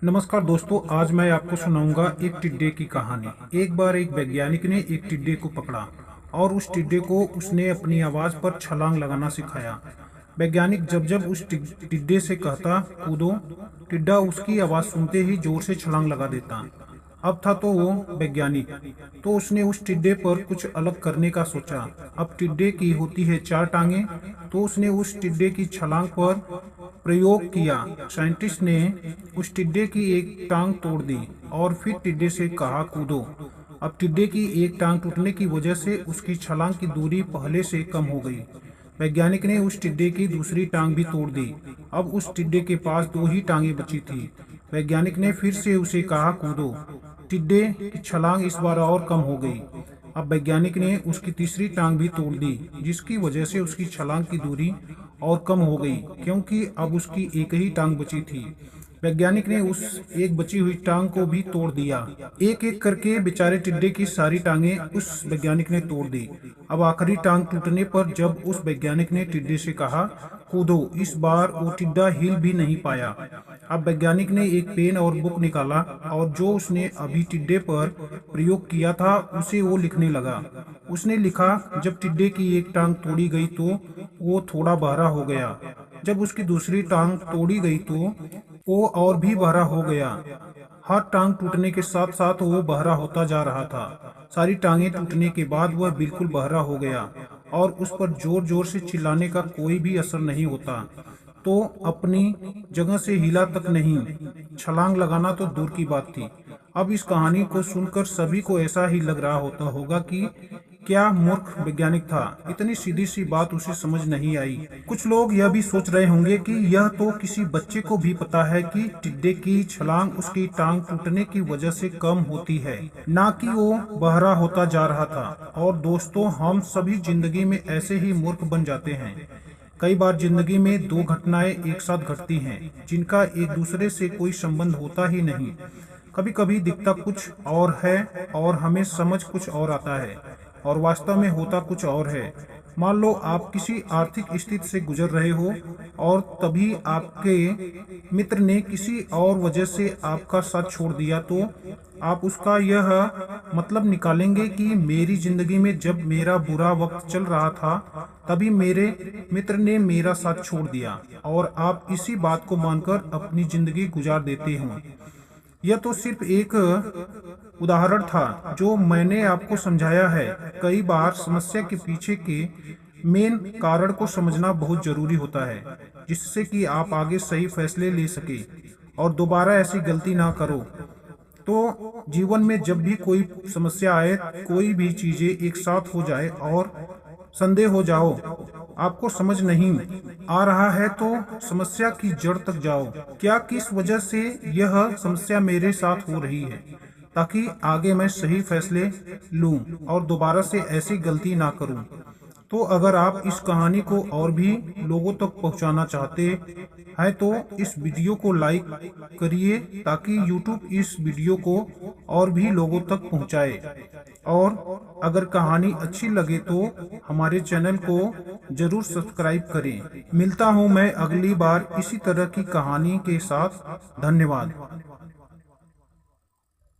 नमस्कार दोस्तों, आज मैं आपको सुनाऊंगा एक टिड्डे की कहानी। एक बार एक वैज्ञानिक ने एक टिड्डे को पकड़ा और उस टिड्डे को उसने अपनी आवाज़ पर छलांग लगाना सिखाया। वैज्ञानिक जब जब उस टिड्डे से कहता कूदो, टिड्डा उसकी आवाज़ सुनते ही जोर से छलांग लगा देता। अब था तो वो वैज्ञानिक, तो उसने उस टिड्डे पर कुछ अलग करने का सोचा। अब टिड्डे की होती है 4 टांगे, तो उसने उस टिड्डे की छलांग पर प्रयोग किया। साइंटिस्ट ने उस टिड्डे की एक टांग तोड़ दी और फिर टिड्डे से कहा कूदो। अब टिड्डे की एक टांग टूटने की वजह से उसकी छलांग की दूरी पहले से कम हो गई। वैज्ञानिक ने उस टिड्डे की दूसरी टांग भी तोड़ दी। अब उस टिड्डे के पास 2 ही टांगें बची थी। वैज्ञानिक ने फिर से उसे कहा कूदो। टिड्डे की छलांग इस बार और कम हो गई। अब वैज्ञानिक ने उसकी तीसरी टांग भी तोड़ दी, जिसकी वजह से उसकी छलांग की दूरी और कम हो गई, क्योंकि अब उसकी एक ही टांग बची थी। वैज्ञानिक ने उस एक बची हुई टांग को भी तोड़ दिया। एक एक करके बेचारे टिड्डे की सारी टांगें उस वैज्ञानिक ने तोड़ दी। अब आखिरी टांग टूटने पर जब उस वैज्ञानिक ने टिड्डे से कहा कूदो, इस बार वो टिड्डा हिल भी नहीं पाया। अब वैज्ञानिक ने एक पेन और बुक निकाला और जो उसने अभी टिड्डे पर प्रयोग किया था उसे वो लिखने लगा। उसने लिखा, जब टिड्डे की एक टांग तोड़ी गई तो वो थोड़ा बहरा हो गया। जब उसकी दूसरी टांग तोड़ी गई तो वो और भी बहरा हो गया। हर टांग टूटने के साथ साथ वो बहरा होता जा रहा था। सारी टांगें टूटने के बाद वह बिल्कुल बहरा हो गया और उस पर जोर जोर से चिल्लाने का कोई भी असर नहीं होता। तो अपनी जगह से हिला तक नहीं, छलांग लगाना तो दूर की बात थी। अब इस कहानी को सुनकर सभी को ऐसा ही लग रहा होता होगा कि क्या मूर्ख वैज्ञानिक था, इतनी सीधी सी बात उसे समझ नहीं आई। कुछ लोग यह भी सोच रहे होंगे कि यह तो किसी बच्चे को भी पता है कि टिड्डे की छलांग उसकी टांग टूटने की वजह से कम होती है, ना कि वो बहरा होता जा रहा था। और दोस्तों, हम सभी जिंदगी में ऐसे ही मूर्ख बन जाते हैं। कई बार जिंदगी में 2 घटनाएं एक साथ घटती हैं जिनका एक दूसरे से कोई संबंध होता ही नहीं। कभी कभी दिखता कुछ और है और हमें समझ कुछ और आता है, और वास्तव में होता कुछ और है। मान लो आप किसी आर्थिक स्थिति से गुजर रहे हो और तभी आपके मित्र ने किसी और वजह से आपका साथ छोड़ दिया, तो आप उसका यह मतलब निकालेंगे कि मेरी जिंदगी में जब मेरा बुरा वक्त चल रहा था तभी मेरे मित्र ने मेरा साथ छोड़ दिया, और आप इसी बात को मानकर अपनी जिंदगी गुजार देते हो। यह तो सिर्फ एक उदाहरण था जो मैंने आपको समझाया है। कई बार समस्या के पीछे के मेन कारण को समझना बहुत जरूरी होता है, जिससे कि आप आगे सही फैसले ले सके और दोबारा ऐसी गलती ना करो। तो जीवन में जब भी कोई समस्या आए, कोई भी चीजें एक साथ हो जाए और संदेह हो जाओ, आपको समझ नहीं आ रहा है, तो समस्या की जड़ तक जाओ। क्या किस वजह से यह समस्या मेरे साथ हो रही है, ताकि आगे मैं सही फैसले लूं और दोबारा से ऐसी गलती ना करूं। तो अगर आप इस कहानी को और भी लोगों तक पहुंचाना चाहते हैं तो इस वीडियो को लाइक करिए, ताकि YouTube इस वीडियो को और भी लोगों तक पहुंचाए। और अगर कहानी अच्छी लगे तो हमारे चैनल को जरूर सब्सक्राइब करें। मिलता हूं मैं अगली बार इसी तरह की कहानी के साथ। धन्यवाद।